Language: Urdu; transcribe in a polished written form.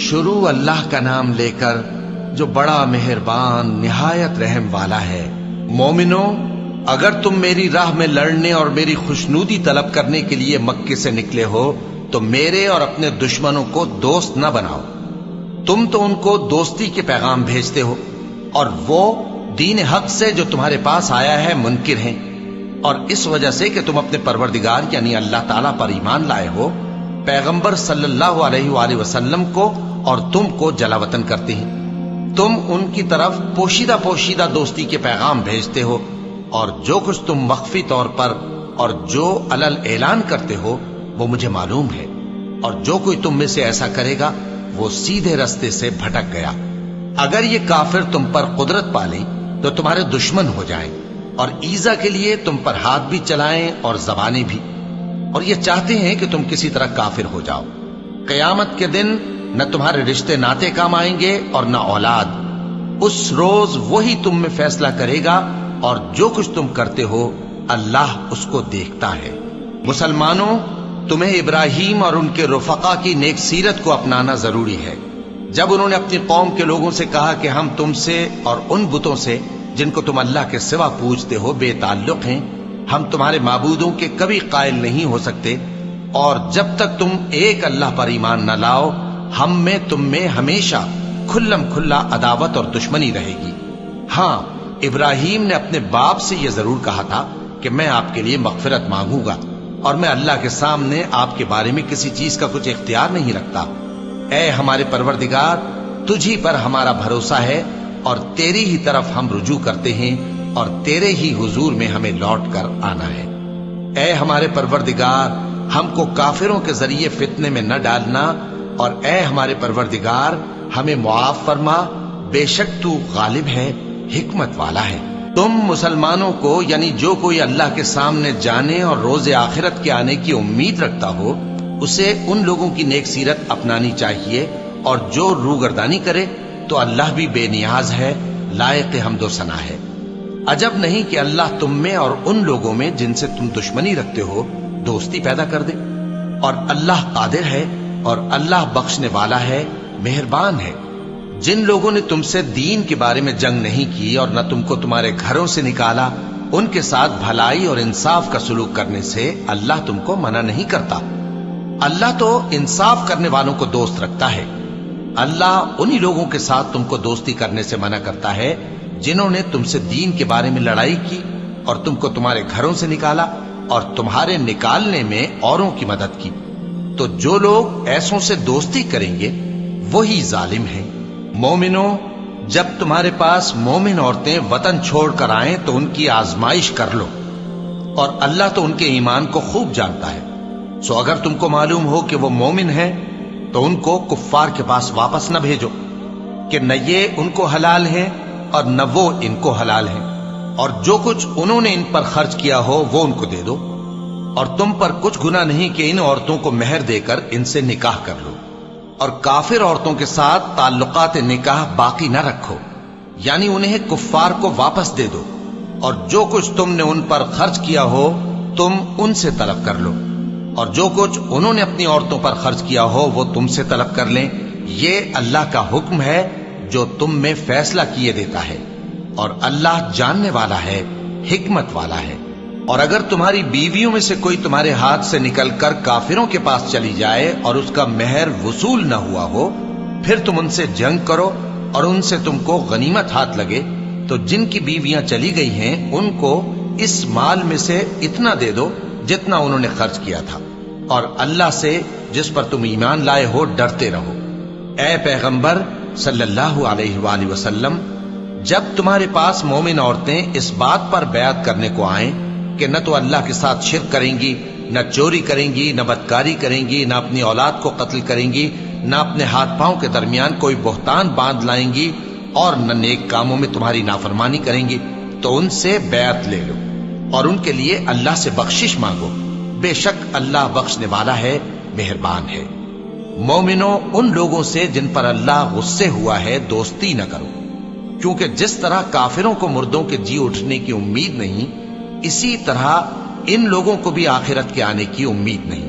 شروع اللہ کا نام لے کر جو بڑا مہربان نہایت رحم والا ہے۔ مومنو، اگر تم میری راہ میں لڑنے اور میری خوشنودی طلب کرنے کے لیے مکے سے نکلے ہو تو میرے اور اپنے دشمنوں کو دوست نہ بناؤ۔ تم تو ان کو دوستی کے پیغام بھیجتے ہو اور وہ دین حق سے جو تمہارے پاس آیا ہے منکر ہیں، اور اس وجہ سے کہ تم اپنے پروردگار یعنی اللہ تعالیٰ پر ایمان لائے ہو، پیغمبر صلی اللہ علیہ وآلہ وسلم کو اور تم کو جلا وطن کرتے ہیں۔ تم ان کی طرف پوشیدہ پوشیدہ دوستی کے پیغام بھیجتے ہو، اور جو کچھ تم مخفی طور پر اور جو علل اعلان کرتے ہو وہ مجھے معلوم ہے، اور جو کوئی تم میں سے ایسا کرے گا وہ سیدھے رستے سے بھٹک گیا۔ اگر یہ کافر تم پر قدرت پالیں تو تمہارے دشمن ہو جائیں، اور ایذا کے لیے تم پر ہاتھ بھی چلائیں اور زبانیں بھی، اور یہ چاہتے ہیں کہ تم کسی طرح کافر ہو جاؤ۔ قیامت کے دن نہ تمہارے رشتے ناتے کام آئیں گے اور نہ اولاد۔ اس روز وہی تم میں فیصلہ کرے گا، اور جو کچھ تم کرتے ہو اللہ اس کو دیکھتا ہے۔ مسلمانوں، تمہیں ابراہیم اور ان کے رفقا کی نیک سیرت کو اپنانا ضروری ہے۔ جب انہوں نے اپنی قوم کے لوگوں سے کہا کہ ہم تم سے اور ان بتوں سے جن کو تم اللہ کے سوا پوجتے ہو بے تعلق ہیں، ہم تمہارے معبودوں کے کبھی قائل نہیں ہو سکتے، اور جب تک تم ایک اللہ پر ایمان نہ لاؤ ہم میں تم میں ہمیشہ کھلم کھلا عداوت اور دشمنی رہے گی۔ ہاں، ابراہیم نے اپنے باپ سے یہ ضرور کہا تھا کہ میں آپ کے لیے مغفرت مانگوں گا، اور میں اللہ کے سامنے آپ کے بارے میں کسی چیز کا کچھ اختیار نہیں رکھتا۔ اے ہمارے پروردگار، تجھی پر ہمارا بھروسہ ہے، اور تیری ہی طرف ہم رجوع کرتے ہیں، اور تیرے ہی حضور میں ہمیں لوٹ کر آنا ہے۔ اے ہمارے پروردگار، ہم کو کافروں کے ذریعے فتنے میں نہ ڈالنا، اور اے ہمارے پروردگار ہمیں معاف فرما، بے شک تو غالب ہے، حکمت والا ہے۔ تم مسلمانوں کو یعنی جو کوئی اللہ کے سامنے جانے اور روز آخرت کے آنے کی امید رکھتا ہو اسے ان لوگوں کی نیک سیرت اپنانی چاہیے، اور جو روگردانی کرے تو اللہ بھی بے نیاز ہے، لائق حمد و ثنا ہے۔ عجب نہیں کہ اللہ تم میں اور ان لوگوں میں جن سے تم دشمنی رکھتے ہو دوستی پیدا کر دے، اور اللہ قادر ہے، اور اللہ بخشنے والا ہے، مہربان ہے۔ جن لوگوں نے تم سے دین کے بارے میں جنگ نہیں کی اور نہ تم کو تمہارے گھروں سے نکالا، ان کے ساتھ بھلائی اور انصاف کا سلوک کرنے سے اللہ تم کو منع نہیں کرتا۔ اللہ تو انصاف کرنے والوں کو دوست رکھتا ہے۔ اللہ انہی لوگوں کے ساتھ تم کو دوستی کرنے سے منع کرتا ہے جنہوں نے تم سے دین کے بارے میں لڑائی کی اور تم کو تمہارے گھروں سے نکالا اور تمہارے نکالنے میں اوروں کی مدد کی۔ تو جو لوگ ایسوں سے دوستی کریں گے وہی ظالم ہیں۔ مومنوں، جب تمہارے پاس مومن عورتیں وطن چھوڑ کر آئیں تو ان کی آزمائش کر لو، اور اللہ تو ان کے ایمان کو خوب جانتا ہے۔ سو اگر تم کو معلوم ہو کہ وہ مومن ہیں تو ان کو کفار کے پاس واپس نہ بھیجو کہ نہ یہ ان کو حلال ہیں اور نہ وہ ان کو حلال ہیں، اور جو کچھ انہوں نے ان پر خرچ کیا ہو وہ ان کو دے دو، اور تم پر کچھ گناہ نہیں کہ ان عورتوں کو مہر دے کر ان سے نکاح کر لو، اور کافر عورتوں کے ساتھ تعلقات نکاح باقی نہ رکھو، یعنی انہیں کفار کو واپس دے دو، اور جو کچھ تم نے ان پر خرچ کیا ہو تم ان سے طلب کر لو، اور جو کچھ انہوں نے اپنی عورتوں پر خرچ کیا ہو وہ تم سے طلب کر لیں۔ یہ اللہ کا حکم ہے جو تم میں فیصلہ کیے دیتا ہے، اور اللہ جاننے والا ہے، حکمت والا ہے۔ اور اگر تمہاری بیویوں میں سے کوئی تمہارے ہاتھ سے نکل کر کافروں کے پاس چلی جائے اور اس کا مہر وصول نہ ہوا ہو، پھر تم ان سے جنگ کرو اور ان سے تم کو غنیمت ہاتھ لگے، تو جن کی بیویاں چلی گئی ہیں ان کو اس مال میں سے اتنا دے دو جتنا انہوں نے خرچ کیا تھا، اور اللہ سے جس پر تم ایمان لائے ہو ڈرتے رہو۔ اے پیغمبر صلی اللہ علیہ وآلہ وسلم، جب تمہارے پاس مومن عورتیں اس بات پر بیعت کرنے کو آئیں کہ نہ تو اللہ کے ساتھ شرک کریں گی، نہ چوری کریں گی، نہ بدکاری کریں گی، نہ اپنی اولاد کو قتل کریں گی، نہ اپنے ہاتھ پاؤں کے درمیان کوئی بہتان باندھ لائیں گی، اور نہ نیک کاموں میں تمہاری نافرمانی کریں گی، تو ان سے بیعت لے لو اور ان کے لیے اللہ سے بخشش مانگو، بے شک اللہ بخشنے والا ہے، مہربان ہے۔ مومنوں، ان لوگوں سے جن پر اللہ غصے ہوا ہے دوستی نہ کرو، کیونکہ جس طرح کافروں کو مردوں کے جی اٹھنے کی امید نہیں، اسی طرح ان لوگوں کو بھی آخرت کے آنے کی امید نہیں۔